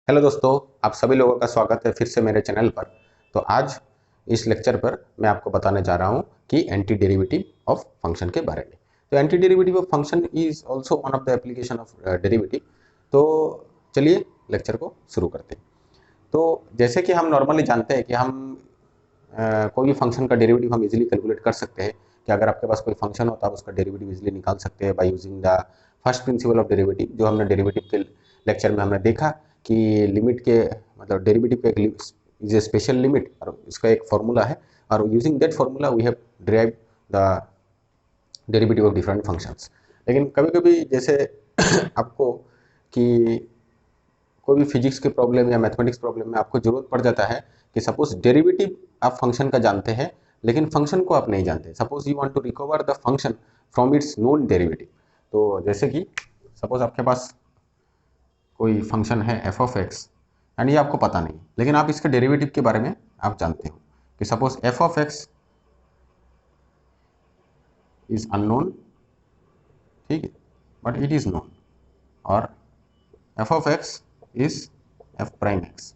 Hello दोस्तों, आप सभी लोगों का स्वागत है फिर से मेरे चैनल पर। तो आज इस लेक्चर पर मैं आपको बताने जा रहा हूं कि एंटी डेरिवेटिव ऑफ फंक्शन के बारे में। तो anti derivative of function is also one of the application of derivative. तो चलिए लेक्चर को शुरू करते हैं। तो जैसे कि हम नॉर्मली जानते हैं कि हम कोई भी फंक्शन का डेरिवेटिव हम इजीली कैलकुलेट कर सकते हैं कि अगर आपके पास कोई फंक्शन हो तो आप उसका डेरिवेटिव इजीली निकाल सकते हैं by using the first principle of derivative, जो हमने डेरिवेटिव के लेक्चर में हमने देखा कि लिमिट के मतलब डेरिवेटिव का एक इज ए स्पेशल लिमिट और इसका एक फॉर्मूला है, और using that formula we have derive the derivative of different functions. लेकिन कभी कभी जैसे आपको कि कोई भी फिजिक्स के प्रॉब्लम या मैथमेटिक्स प्रॉब्लम में आपको जरूरत पड़ जाता है कि सपोज डेरिवेटिव आप फंक्शन का जानते हैं लेकिन फंक्शन को आप नहीं जानते। Suppose you want to recover the function from its known derivative. तो जैसे कि सपोज आपके पास कोई फंक्शन है एफ ऑफ एक्स एंड ये आपको पता नहीं, लेकिन आप इसके डेरिवेटिव के बारे में आप जानते हो कि suppose F of x is unknown, ठीक है, बट इट इज नोन, और F of x is F prime x.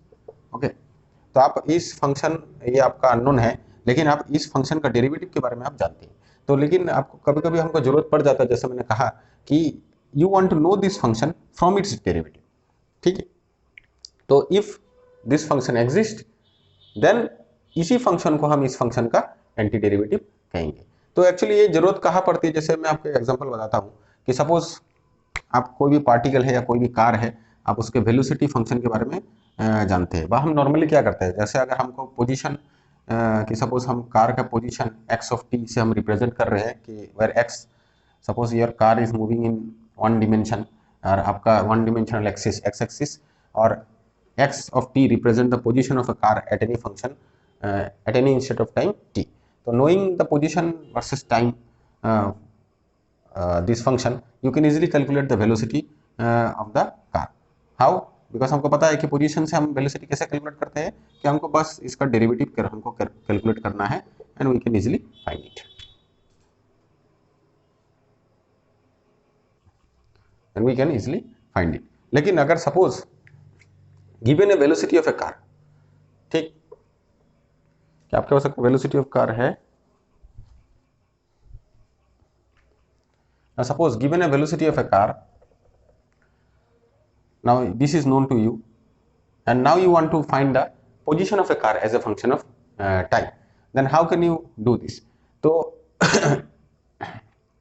Okay, तो आप इस फंक्शन, ये आपका अननोन है लेकिन आप इस फंक्शन का डेरिवेटिव के बारे में आप जानते हैं। तो लेकिन आपको कभी कभी हमको जरूरत पड़ जाता है, जैसे मैंने कहा कि you want to know this function from its derivative, ठीक है। तो if this function exist then इसी फंक्शन को हम इस फंक्शन का एंटी डेरिवेटिव कहेंगे। तो एक्चुअली ये जरूरत कहाँ पड़ती है, जैसे मैं आपको एग्जांपल बताता हूँ कि सपोज आप कोई भी पार्टिकल है या कोई भी कार है, आप उसके वेलोसिटी फंक्शन के बारे में जानते हैं। वह हम नॉर्मली क्या करते हैं, जैसे अगर हमको पोजीशन कि सपोज हम कार का पोजीशन एक्स ऑफ टी से हम रिप्रेजेंट कर रहे हैं कि where x, suppose your car is moving in one dimension, और आपका one dimensional axis x axis, और x of t represent the position of a car at any function at any instant of time t. So knowing the position versus time this function, you can easily calculate the velocity of the car. How? Because हमको पता है कि position से हम velocity कैसे calculate करते हैं कि हमको बस इसका डेरिवेटिव कर हमको कैलकुलेट करना है and we can easily find it लेकिन अगर suppose given a velocity of a car, ठीक, कि आपके पास वेलोसिटी ऑफ कार है, suppose given a velocity of a car, now this is known to you and now you want to find the position of a car as a function of time, then how can you do this? तो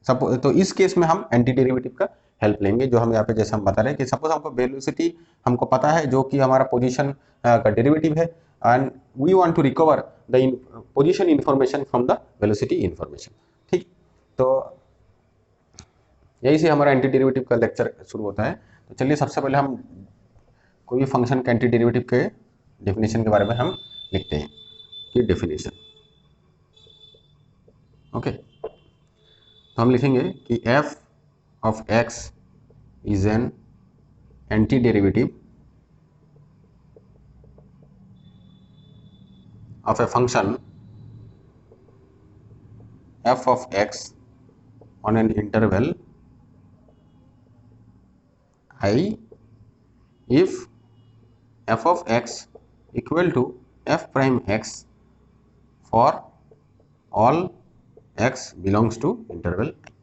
suppose तो इस case में हम anti derivative का help लेंगे, जो हम यहाँ पे जैसे हम बता रहे हैं कि सपोज हमको वेलोसिटी हमको पता है जो कि हमारा पोजीशन का डेरिवेटिव है, and we want to recover the position information from the velocity information, ठीक। तो यही से हमारा एंटी डेरिवेटिव का लेक्चर शुरू होता है। तो चलिए सबसे पहले हम कोई भी फंक्शन के एंटी डेरिवेटिव के डेफिनेशन के बारे में हम लिखते हैं कि डेफिनेशन। ओके, तो हम लिखेंगे कि f of x is an anti derivative of a function f of x on an interval I if f of x equal to f prime x for all x belongs to interval I।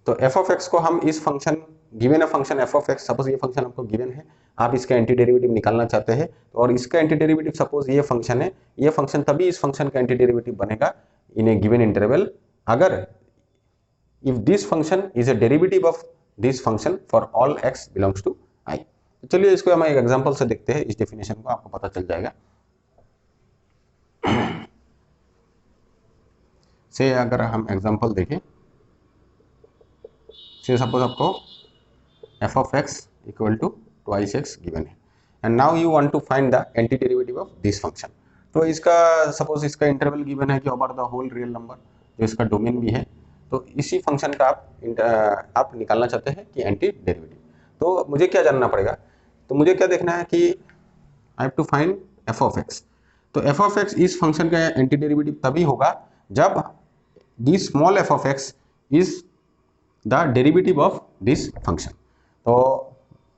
तो f of x को हम इस function, given है function f of x, suppose ये function आपको given है, आप इसका एंटी डेरिवेटिव निकालना चाहते हैं, और इसका एंटी डेरिवेटिव सपोज ये फंक्शन है, ये फंक्शन तभी इस फंक्शन का एंटी डेरिवेटिव बनेगा इन ए गिवन इंटरवल अगर if this function is a derivative of this function for all x belongs to I। तो चलिए इसको हम एक एग्जांपल से देखते हैं, इस डेफिनेशन को आपको पता चल जाएगा। से अगर हम एग्जांपल देखें, से सपोज आपको f of x equal to twice x given है and now you want to find the anti derivative of this function. तो इसका सपोज इसका इंटरवल गिवन है कि over the whole real number, जो इसका डोमेन भी है, तो इसी फंक्शन का आप निकालना चाहते हैं कि एंटी डेरिवेटिव। तो मुझे क्या जानना पड़ेगा, तो मुझे क्या देखना है कि I have to find f of x। तो f of x इस फंक्शन का एंटी डेरिवेटिव तभी होगा जब the small f of x is the derivative of this function. तो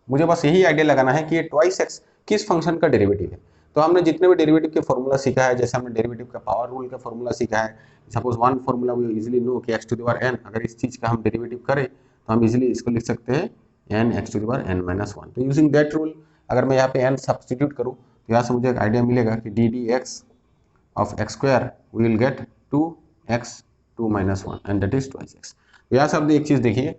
मुझे बस यही आइडिया लगाना है कि ये ट्वाइस एक्स किस फंक्शन का डेरिवेटिव है। तो हमने जितने भी डेरिवेटिव के फॉर्मूला सीखा है, जैसे हमने डेरिवेटिव का पावर रूल का फॉर्मूला सीखा है, suppose one formula we easily know कि x to the power n, अगर इस चीज का हम डेरिवेटिव करें तो हम इजीली इसको लिख सकते हैं n x to the power n minus 1। तो यूजिंग दैट रूल अगर मैं यहाँ पे n सब्स्टिट्यूट करूँ तो यहाँ से मुझे एक आइडिया मिलेगा कि d d x of x square we will get 2x 2 minus 1 and that is twice x. तो यहाँ से आप एक चीज देखिए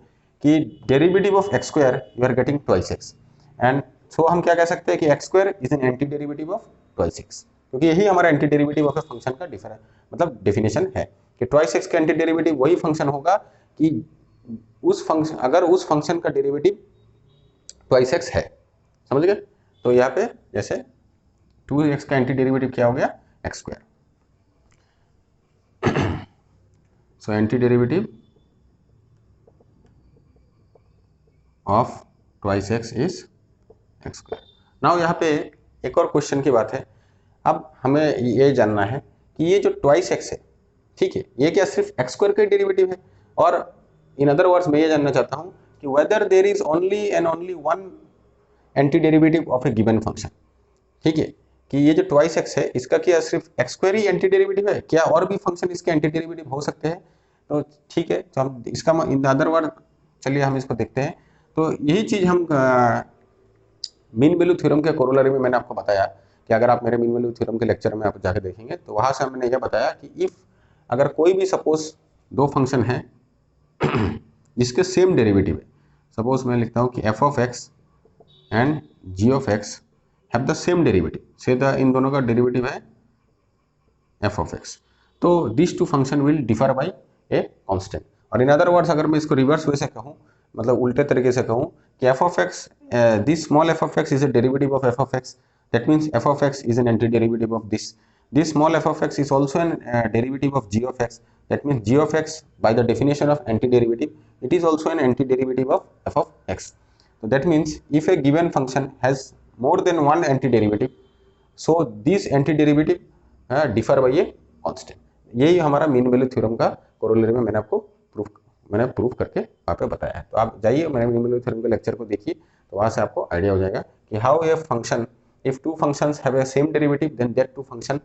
कि derivative of x square you are getting twice x, and so हम क्या कह सकते हैं कि x square is an anti derivative of twice x, क्योंकि यही हमारा anti derivative of a function का मतलब डेफिनेशन है कि ट्वाइस एक्स का एंटी डेरिवेटिव वही फंक्शन होगा कि उस फंक्शन अगर उस फंक्शन का डेरिवेटिव ट्वाइस एक्स है। समझ गए? तो यहाँ पे जैसे 2x का एंटी डेरिवेटिव क्या हो गया? X square. So anti derivative of twice x is x square. Now यहाँ पे एक और क्वेश्चन की बात है, अब हमें ये जानना है कि ये जो ट्वाइस एक्स है, ठीक है, ये क्या सिर्फ एक्स स्क्वायर का डेरिवेटिव है? और इन अदर वर्ड्स मैं ये जानना चाहता हूँ कि whether there is only and only one anti derivative of a given function, ठीक है, कि ये जो ट्वाइस एक्स है इसका क्या सिर्फ एक्स स्क्वायर ही एंटी डेरिवेटिव है, क्या और भी फंक्शन इसके एंटी डेरिवेटिव हो सकते हैं? तो ठीक है, तो हम इसका इन अदर वर्ड चलिए हम इसको देखते हैं। तो यही चीज हम मीन वैल्यू थ्योरम के कोरोलरी में मैंने आपको बताया कि अगर आप मेरे मीन वैल्यू थ्योरम के लेक्चर में आप जाके देखेंगे तो वहां से हमने यह बताया कि इफ अगर कोई भी सपोज दो फंक्शन है जिसके सेम डेरिवेटिव है, सपोज मैं लिखता हूं कि f of x and g of x have the same derivative, say the इन दोनों का डेरिवेटिव है f ऑफ एक्स, तो this two function will differ by a constant. और इन अदर वर्ड्स अगर मैं इसको रिवर्स वे से कहूँ, मतलब उल्टे तरीके से कहूँ कि f of x, this small f of x is a derivative of f of x, that means f of x is an antiderivative of this small f of x is also an derivative of g of x, that means g of x by the definition of antiderivative it is also an antiderivative of f of x. So that means if a given function has more than one antiderivative, so this antiderivative differ by a constant। यही हमारा mean value theorem का corollary में मैंने proof करके वहाँ पे बताया है। तो आप जाइए मेरे मीन वैल्यू थ्योरम के लेक्चर को देखिए, तो वहाँ से आपको आइडिया हो जाएगा कि how a function if two functions have a same derivative then that two function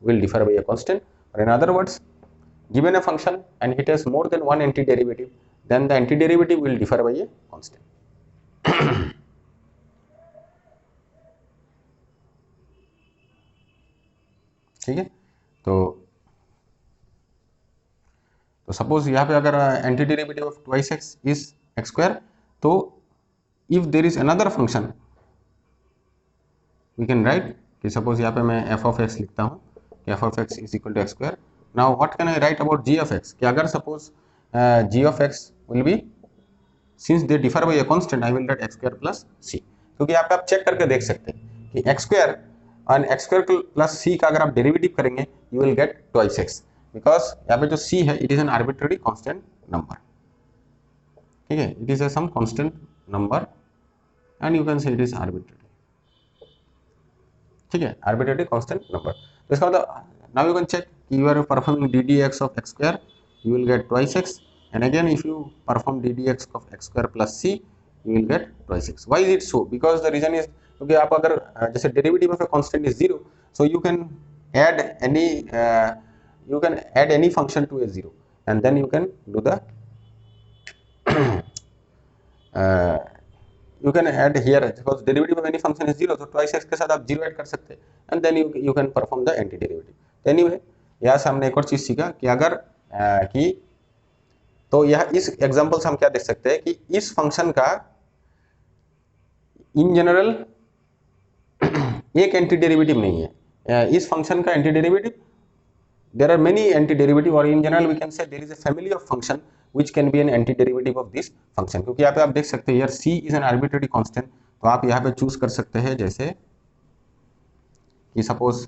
will differ by a constant. और in other words given a function and it has more than one anti derivative then the anti derivative will differ by a constant. ठीक है, तो suppose यहाँ पे अगर anti derivative of twice x is x square, तो if there is another function we can write कि suppose यहाँ पे मैं एफ ऑफ एक्स लिखता हूँ कि f of x is equal to x square. Now what can I write about g of x, कि अगर suppose g of x will be since they differ by a constant I will write x square plus c, क्योंकि यहाँ पे आप check करके देख सकते हैं कि एक्स स्क्वायर और एक्स स्क्वायर प्लस सी का अगर आप डेरिवेटिव करेंगे you will get twice x, because यहाँ पे जो c है it is an arbitrary constant number, ठीक है, it is a some constant number and you can say it is arbitrary, ठीक है, आर्बिट्ररी कांस्टेंट नंबर। तो इसका मतलब now you can check you are performing d d x of x square you will get twice x, and again if you perform d d x of x square plus c you will get twice x. Why is it so? Because the reason is क्योंकि आप अगर जैसे derivative of a constant is zero, so you can add any you can add any function to a zero and then you can do the you can add here because derivative of any function is zero, so twice x के साथ आप zero add कर सकते हैं and then you can perform the anti derivative। तो anyway यहाँ से हमने एक और चीज सीखा कि अगर कि तो यह इस एग्जांपल से हम क्या देख सकते हैं कि इस फंक्शन का इन जनरल एक एंटी डेरिवेटिव नहीं है, इस फंक्शन का anti derivative there are many antiderivative, or in general we can say there is a family of function which can be an antiderivative of this function। क्योंकि यहाँ पे आप देख सकते हैं यार c is an arbitrary constant, तो आप यहाँ पे चूज कर सकते हैं जैसे कि सपोज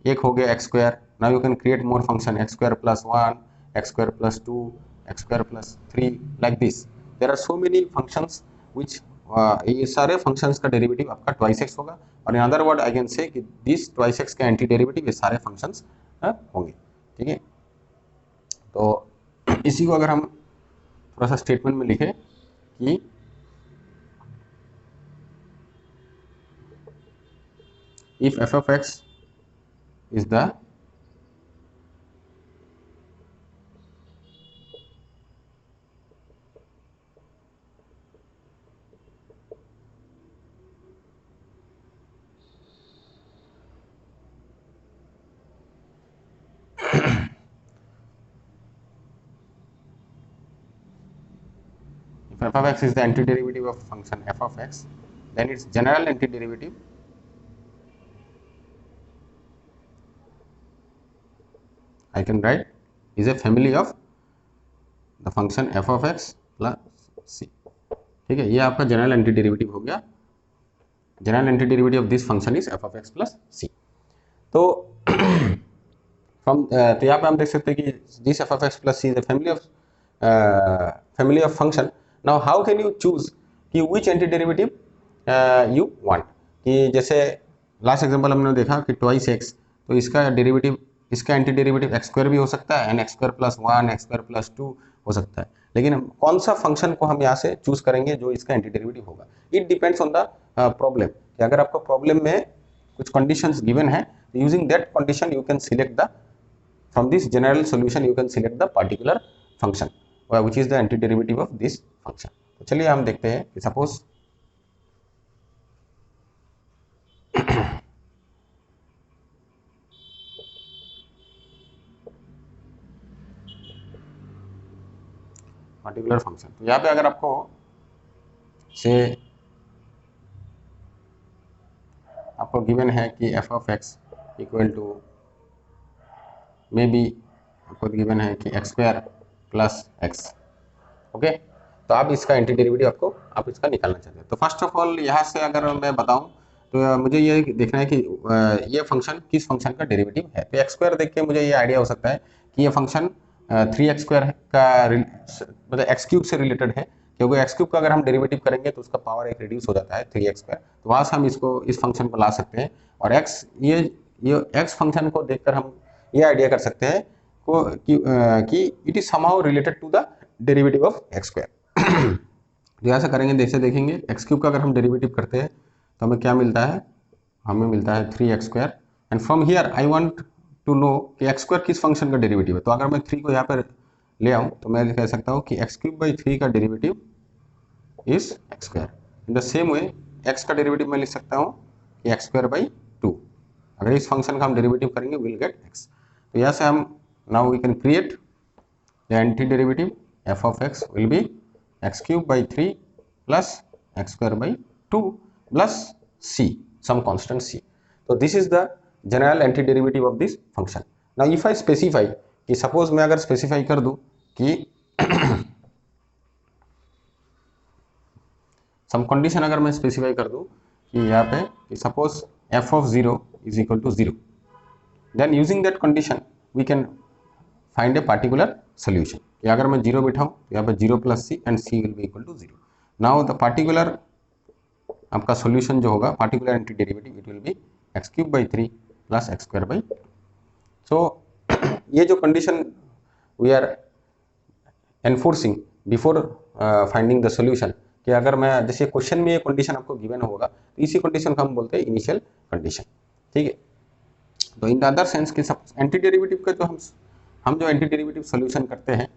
एक हो गया x square, now you can create more function x square plus 1, x square plus 2, x square plus 3 like this. There are so many functions which ये सारे फंक्शंस का डेरिवेटिव आपका ट्वाइस एक्स होगा, और in other word I can say कि this twice x का anti derivative ये सारे फंक्शंस होंगे, ठीक है। तो इसी को अगर हम थोड़ा सा स्टेटमेंट में लिखें कि if f of x is the if f of x is the antiderivative of function f of x, then its general antiderivative I can write is a family of the function f of x plus c. ठीक है, ये आपका general antiderivative हो गया. General antiderivative of this function is f of x plus c. तो तो यहाँ पे हम देख सकते हैं कि this f of x plus c is a family of function. Now how can you choose कि which antiderivative you want, कि जैसे लास्ट एग्जांपल हमने देखा कि ट्वाइस x, तो इसका डेरिवेटिव, इसका एंटीडेरिवेटिव x स्क्वायर भी हो सकता है and x square plus 1 x square plus 2 हो सकता है. लेकिन कौन सा फंक्शन को हम यहाँ से चूज करेंगे जो इसका एंटीडेरिवेटिव होगा, it depends on the problem. कि अगर आपको प्रॉब्लम में कुछ कंडीशंस गिवन है, using that condition you can select the from this general solution you can select the particular function which is the antiderivative of this function. तो चलिए हम देखते हैं कि सपोज particular function, तो यहाँ पे अगर आपको से आपको गिवन है कि f of x equal to may be आपको गिवन है कि x square plus x. Okay, तो आप इसका एंटीडेरिवेटिव आपको आप इसका निकालना चाहते हैं. तो फर्स्ट ऑफ ऑल यहाँ से अगर मैं बताऊं तो मुझे ये देखना है कि ये फंक्शन किस फंक्शन का डेरिवेटिव है. तो एक्स स्क्वायर देख के मुझे ये आइडिया हो सकता है कि ये फंक्शन 3x स्क्वायर का मतलब एक्स क्यूब से रिलेटेड है, क्योंकि एक्स क्यूब का अगर हम डेरिवेटिव करेंगे तो उसका पावर एक रिड्यूस हो जाता है 3x स्क्वायर. तो वहाँ से हम इसको इस फंक्शन को ला सकते हैं और एक्स ये एक्स फंक्शन को देखकर हम ये आइडिया कर सकते हैं कि it is somehow related to the derivative of x square. तो ऐसा करेंगे, जैसे देखेंगे एक्स क्यूब का अगर हम डेरिवेटिव करते हैं तो हमें क्या मिलता है, हमें मिलता है 3x square. And from here I want to know कि एक्स स्क्वायर किस फंक्शन का डेरिवेटिव है. तो अगर मैं 3 को यहाँ पर ले आऊँ तो मैं कह सकता हूँ कि एक्स क्यूब बाई 3 का derivative is x square. In the same way x का डेरिवेटिव मैं लिख सकता हूँ कि एक्स स्क्वायर बाई 2. अगर इस फंक्शन का हम डेरिवेटिव करेंगे विल गेट एक्स. तो यहाँ से हम now we can create the anti derivative f of x will be x cube by 3 plus x square by 2 plus c, some constant c. So this is the general antiderivative of this function. Now if I specify कि suppose मैं अगर specify कर दूं कि some condition अगर मैं specify कर दूं कि यहाँ पे कि suppose f of 0 is equal to 0, then using that condition we can find a particular solution. कि अगर मैं 0 बिठाऊं तो यहाँ पे 0 plus c and c will be equal to 0. Now the particular आपका सॉल्यूशन जो होगा, particular anti derivative it will be x cube by 3 plus x square by. So ये जो condition we are enforcing before finding the solution, कि अगर मैं जैसे question में ये कंडीशन आपको गिवन होगा तो इसी कंडीशन को हम बोलते हैं इनिशियल कंडीशन. ठीक है, तो इन द अदर सेंस कि सब एंटी डेरिवेटिव का जो हम जो एंटी डेरिवेटिव सॉल्यूशन करते हैं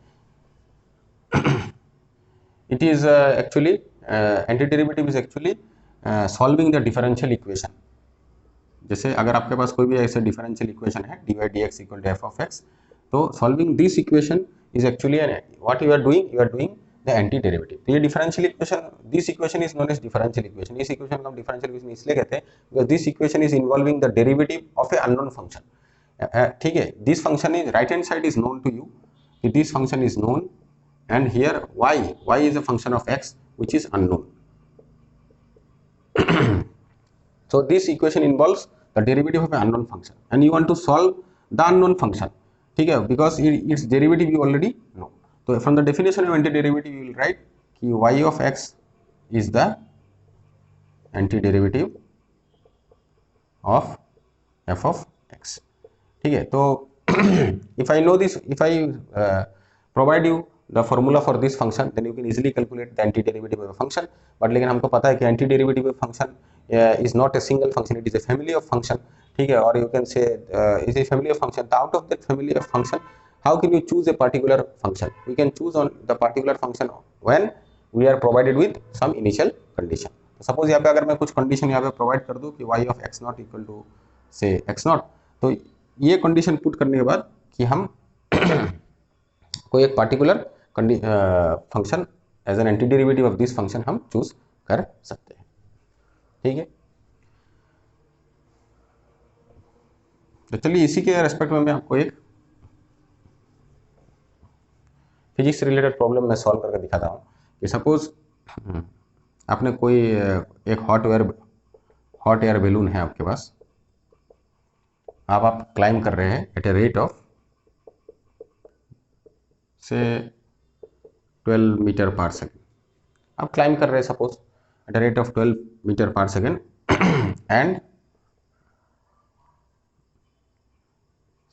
it is actually antiderivative is actually solving the differential equation. जैसे अगर आपके पास कोई भी ऐसे differential equation है dy dx equal to f of x, तो solving this equation is actually what you are doing the antiderivative. तो ये differential equation, this equation is known as differential equation. इस equation को हम differential equation इसलिए कहते हैं because this equation is involving the derivative of a unknown function. ठीक है, this function is right hand side is known to you, this function is known. And here y is a function of x which is unknown. So this equation involves the derivative of an unknown function and you want to solve the unknown function. ठीक है, because its derivative you already know. So from the definition of antiderivative you will write कि y of x is the antiderivative of f of x. ठीक है, तो if I know this, if I provide you the formula for this function then you can easily calculate the anti derivative of a function. But लेकिन हमको पता है कि anti derivative of function is not a single function, it is a family of function, ठीक है। और you can say is a family of function, out of that family of function how can you choose a particular function? We can choose on the particular function when we are provided with some initial condition. तो suppose यहाँ पे अगर मैं कुछ condition यहाँ पे provide कर दूँ कि y of x not equal to say x not, तो ये कंडीशन पुट करने के बाद कि हम कोई एक particular function as an anti derivative of this function हम चूज कर सकते हैं, ठीक है। तो चलिए इसी के रेस्पेक्ट में मैं आपको एक फिजिक्स से रिलेटेड प्रॉब्लम मैं सॉल्व करके दिखाता हूँ कि सपोज आपने कोई एक हॉट एयर बैलून है आपके पास, आप क्लाइम कर रहे हैं एट ए रेट ऑफ से 12 मीटर पर सेकेंड। आप क्लाइम कर रहे हैं suppose at a rate of 12 metre per second and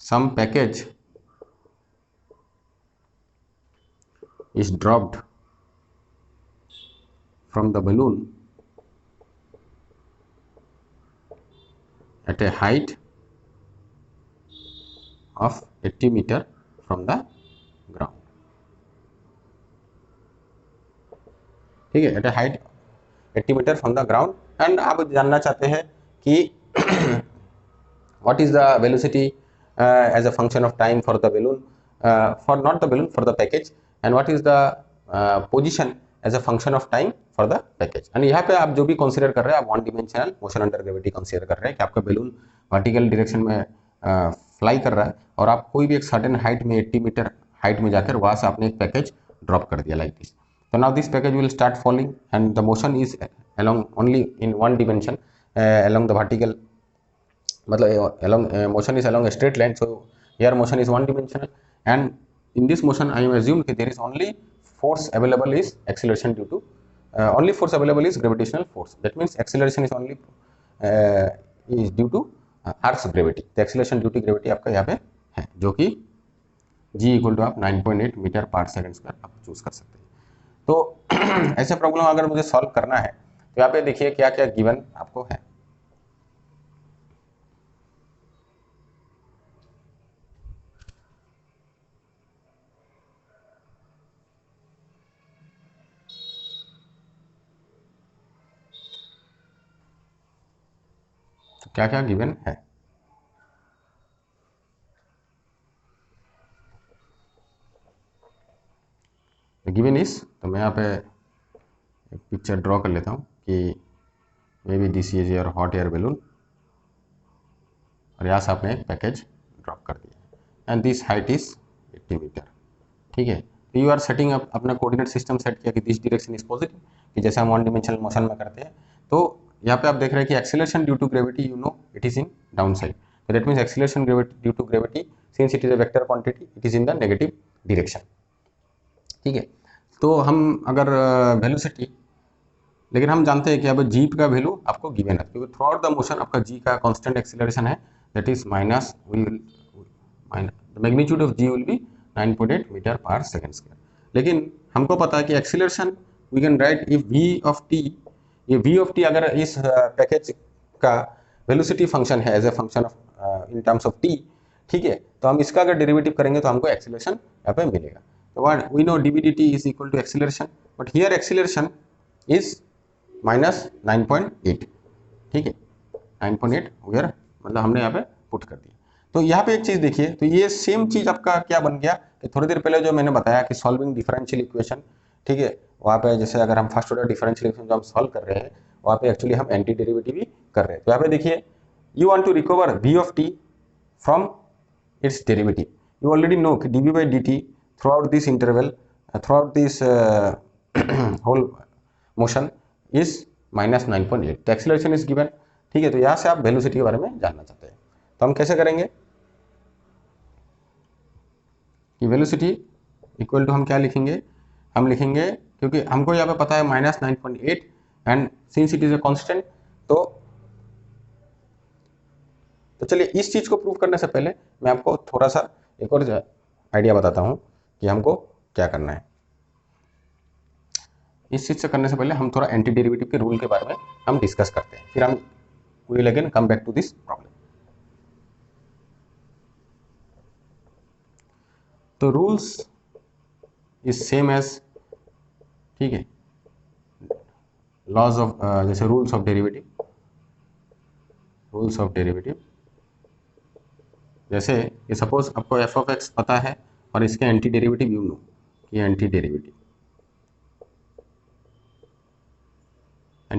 some package is dropped from the balloon at a height of 80 meter from the ground, ठीक है, at a height 80 meter from the ground. And आप जानना चाहते हैं कि what is the velocity as a function of time for the balloon, for not the balloon, for the package, and what is the position as a function of time for the package. एंड यहाँ पे आप जो भी consider कर रहे हैं, आप one dimensional motion under gravity consider कर रहे हैं कि आपका बैलून वर्टिकल डायरेक्शन में फ्लाई कर रहा है और आप कोई भी एक सर्टेन हाइट में 80 मीटर हाइट में जाकर वहाँ से आपने एक पैकेज ड्रॉप कर दिया लाइक दिस। तो now this package will start falling and the motion is along only in one dimension along the vertical, मतलब along motion is along a straight line, so here motion is one dimensional and in this motion I am assumed that there is only force available is acceleration due to only force available is gravitational force, that means acceleration is only is due to earth's gravity। the acceleration due to gravity आपका यहाँ पे है जो कि g equal to आप 9.8 metre per second square आप choose कर सकते हैं। तो ऐसे प्रॉब्लम अगर मुझे सॉल्व करना है तो यहाँ पे देखिए क्या क्या गिवन आपको है। तो क्या क्या गिवन है, गिवन इज, तो मैं यहाँ पे एक पिक्चर ड्रॉ कर लेता हूँ कि may be this is your hot air balloon और यहाँ से आपने एक पैकेज ड्रॉप कर दिया and this height is 80 meter, ठीक है। तो यू आर सेटिंग अप अपना कोऑर्डिनेट सिस्टम सेट किया कि दिस डायरेक्शन इज पॉजिटिव, कि जैसे हम वन डिमेंशनल मोशन में करते हैं। तो यहाँ पे आप देख रहे हैं कि acceleration due to gravity you know it is in down side, तो that means acceleration due to gravity since it is a vector quantity it is in the negative direction, ठीक है। तो हम अगर वेलोसिटी, लेकिन हम जानते हैं कि अब जी का वैल्यू आपको गिवन है क्योंकि थ्रू आउट द मोशन आपका जी का कांस्टेंट एक्सेलरेशन है, that is minus the magnitude of ji will be 9.8 metre per second square. लेकिन हमको पता है कि acceleration we can write if we of T, ये वी ऑफ टी अगर इस पैकेज का वेलोसिटी फंक्शन है as a function of in terms of T, ठीक है, तो हम इसका अगर डेरिवेटिव करेंगे तो हमको एक्सेलरेशन यहाँ पे मिलेगा। तो what we know d b d t is equal to acceleration, but here acceleration is minus 9.8, ठीक है, 9.8 वेयर मतलब हमने यहाँ पे पुट कर दिया। तो यहाँ पे एक चीज देखिए, तो ये सेम चीज आपका क्या बन गया कि थोड़ी देर पहले जो मैंने बताया कि सॉल्विंग डिफरेंशियल इक्वेशन, ठीक है, वहाँ पे जैसे अगर हम फर्स्ट ऑर्डर डिफरेंशियल इक्वेशन जो हम सॉल्व कर रहे हैं वहाँ पे एक्चुअली हम एंटी डेरिवेटिव भी कर रहे हैं। तो यहाँ पे देखिए you want to recover v of t from its derivative, you already know कि d v by d t throughout this interval throughout this whole motion is minus 9.8, तो एक्सेलरेशन इज गिवन, ठीक है। तो यहाँ से आप velocity के बारे में जानना चाहते हैं, तो हम कैसे करेंगे कि वेलोसिटी इक्वल टू हम क्या लिखेंगे, हम लिखेंगे क्योंकि हमको यहाँ पे पता है minus 9.8 and since it is a constant, तो चलिए इस चीज को प्रूव करने से पहले मैं आपको थोड़ा सा एक और आइडिया बताता हूँ कि हमको क्या करना है। इस चीज़ से करने से पहले हम थोड़ा एंटी डेरिवेटिव के रूल के बारे में हम डिस्कस करते हैं, फिर हम will again come back to this problem. तो रूल्स इज सेम एज, ठीक है, लॉज ऑफ, जैसे रूल्स ऑफ डेरिवेटिव, जैसे ये सपोज आपको एफ ऑफ एक्स पता है और इसके एंटी डेरिवेटिव यू नो कि anti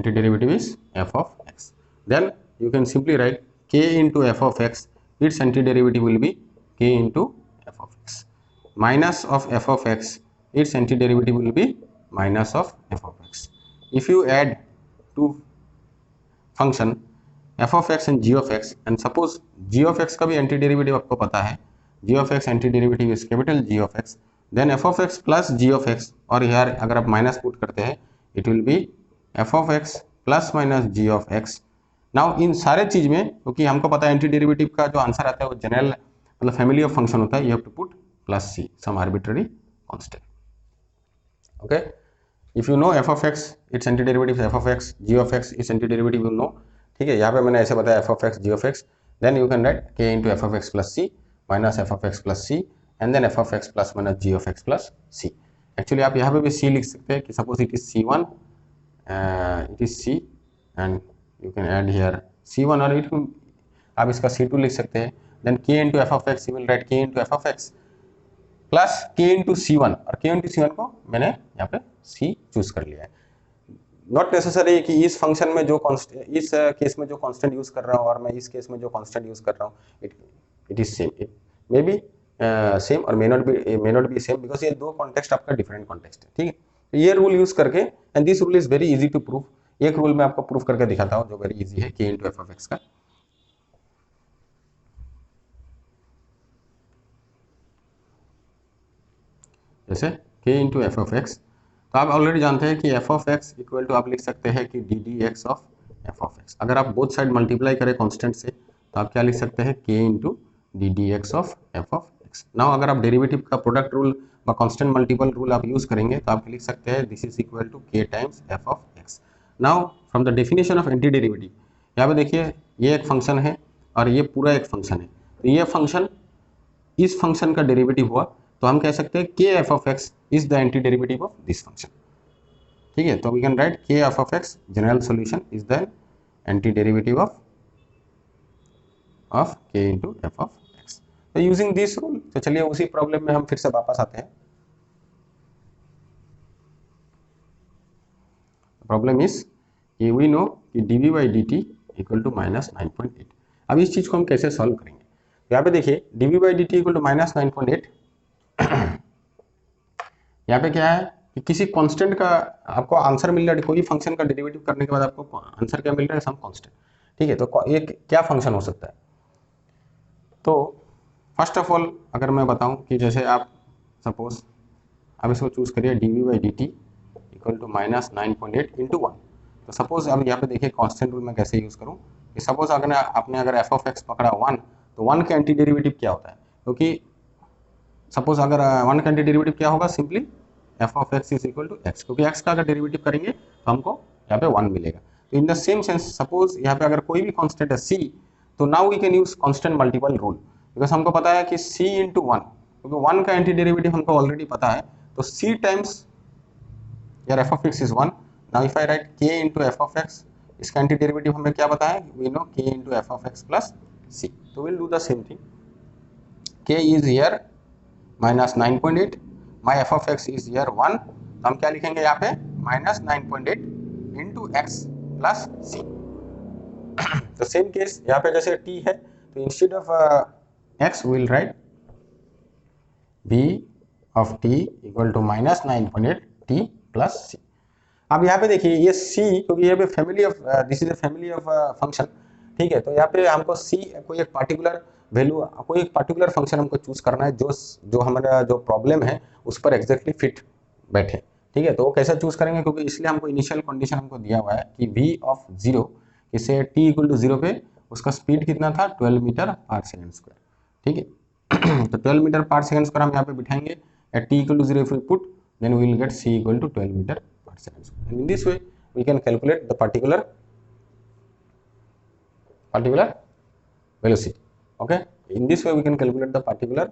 derivative is f of x, then you can simply write k into f of x, its antiderivative will be k into f of x, minus of f of x, its antiderivative will be minus of f of x. If you add two function f of x and g of x, and suppose g of x का भी antiderivative आपको पता है, g of x antiderivative is capital G of x, then f of x plus g of x, और यार अगर आप minus put करते हैं it will be f of x plus minus g of x. Now in सारे चीज में, क्योंकि हमको पता है एंटी डेरिवेटिव का जो आंसर आता है वो जनरल मतलब फैमिली ऑफ फंक्शन होता है, you have to put plus c some arbitrary constant. Okay, if you know f of x its anti derivative f of x, g of x its anti derivative you know, ठीक है, यहाँ पे मैंने ऐसे बताया f of x g of x, then you can write k into f of x plus c minus f of x plus c and then f of x plus minus g of x plus c. Actually आप यहाँ पे भी c लिख सकते हैं कि suppose it is C1, it is c and you can add here C1 और it आप इसका C2 लिख सकते हैं, then K into f of x you will write K into f of x plus K into C1, और K into C1 को मैंने यहाँ पे C चूज कर लिया है. नॉट नेसेसरी कि इस फंक्शन में जो कांस्टेंट, इस केस में जो कांस्टेंट यूज कर रहा हूँ और मैं इस केस में जो कांस्टेंट यूज कर रहा हूँ it is same, it may be same और may not be same, because ये दो कॉन्टेक्स्ट आपका डिफरेंट कॉन्टेक्स्ट है, ठीक है. तो ये रूल यूज करके, and this rule is very easy to prove, एक रूल मैं आपको प्रूफ करके दिखाता हूं जो वेरी इजी है, k into f of x का. जैसे k into f of x, तो आप ऑलरेडी जानते हैं कि f of x equal to आप लिख सकते हैं कि d d x of f of x. अगर आप बोथ साइड मल्टीप्लाई करें कांस्टेंट से तो आप क्या लिख सकते हैं, k into d d x of f of x. Now अगर आप डेरिवेटिव का प्रोडक्ट रूल व कांस्टेंट मल्टीपल रूल आप यूज करेंगे तो आप लिख सकते हैं this is equal to k times f of x. Now from the definition of anti derivative, यहाँ पे देखिए ये एक फंक्शन है और ये पूरा एक फंक्शन है, तो ये फंक्शन इस फंक्शन का डेरिवेटिव हुआ तो हम कह सकते हैं के F of x is the anti derivative of this function, ठीक है. तो वी कैन राइट के F of x general solution is the anti derivative of के इंटू एफ ऑफ एक्स. तो यूजिंग दिस रूल, तो चलिए उसी प्रॉब्लम में हम फिर से वापस आते हैं. प्रॉब्लम इज कि वी नो कि dv by d t equal to minus 9.8. अब इस चीज़ को हम कैसे सॉल्व करेंगे, यहाँ पे देखिए dv by d t equal to minus 9.8. यहाँ पे क्या है कि किसी कांस्टेंट का आपको आंसर मिल रहा है, कोई फंक्शन का डेरिवेटिव करने के बाद आपको आंसर क्या मिल रहा है, सम कांस्टेंट, ठीक है. तो ये क्या फंक्शन हो सकता है. तो फर्स्ट ऑफ ऑल अगर मैं बताऊं कि जैसे आप सपोज आप इसको चूज करिए dv by d t equal to minus 9.8 into 1. तो सपोज अब यहाँ पे देखिए कांस्टेंट रूल मैं कैसे यूज करूँ कि सपोज अगर आपने अगर एफ ऑफ एक्स पकड़ा 1, तो 1 का एंटी डेरिवेटिव क्या होता है, क्योंकि सपोज अगर 1 का एंटी डेरिवेटिव क्या होगा, simply f of x is equal to x, क्योंकि एक्स का अगर डेरिवेटिव करेंगे तो हमको यहाँ पे 1 मिलेगा. तो in the same sense suppose यहाँ पे अगर कोई भी कांस्टेंट है c, तो now we can use constant multiple rule, because हमको पता है कि c इंटू 1, क्योंकि 1 का एंटी डेरिवेटिव हमको ऑलरेडी पता है, तो c टाइम्स यार f of x is 1. Now if I write k into f of x, इसका एंटी डेरिवेटिव हमें क्या पता है, we know k into f of x plus c. तो we'll do the same thing. k is here minus 9.8, my f of x is here 1. तो हम क्या लिखेंगे यहाँ पे, minus 9.8 into x plus c. तो सेम केस यहाँ पे जैसे t है, तो instead of x we'll write b of t equal to minus 9.8 t plus सी. अब यहाँ पे देखिए ये c, क्योंकि यहाँ पे family of this is a family of function, ठीक है. तो यहाँ पे हमको c कोई एक पार्टिकुलर वैल्यू, कोई एक पार्टिकुलर फंक्शन हमको चूज करना है जो हमारा जो प्रॉब्लम है उस पर एग्जैक्टली फिट बैठे, ठीक है. तो वो कैसे चूज करेंगे, क्योंकि इसलिए हमको इनिशियल कंडीशन हमको दिया हुआ है कि v ऑफ 0, इसे t इक्वल टू 0 पे उसका स्पीड कितना था, 12 मीटर पर सेकेंड स्क्वायर, ठीक है. तो 12 मीटर पर सेकेंड स्क्वायर हम यहाँ पे बिठाएंगे, at t equal to 0 if we put, then we will get c equal to 12 meter per second square. And in this way we can calculate the particular velocity. Okay, in this way we can calculate the particular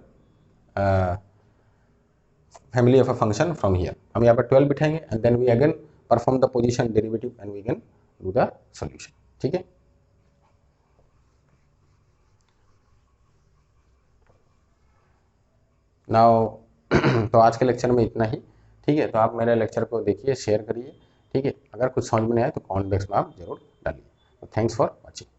family of a function from here. हम यहाँ पर 12 बिठाएंगे and then we again perform the position derivative and we can do the solution. ठीक है, now तो आज के lecture में इतना ही। ठीक है, तो आप मेरे लेक्चर को देखिए, शेयर करिए। ठीक है, अगर कुछ समझ में नहीं आए तो कमेंट बॉक्स में आप जरूर डालिए। Thanks for watching.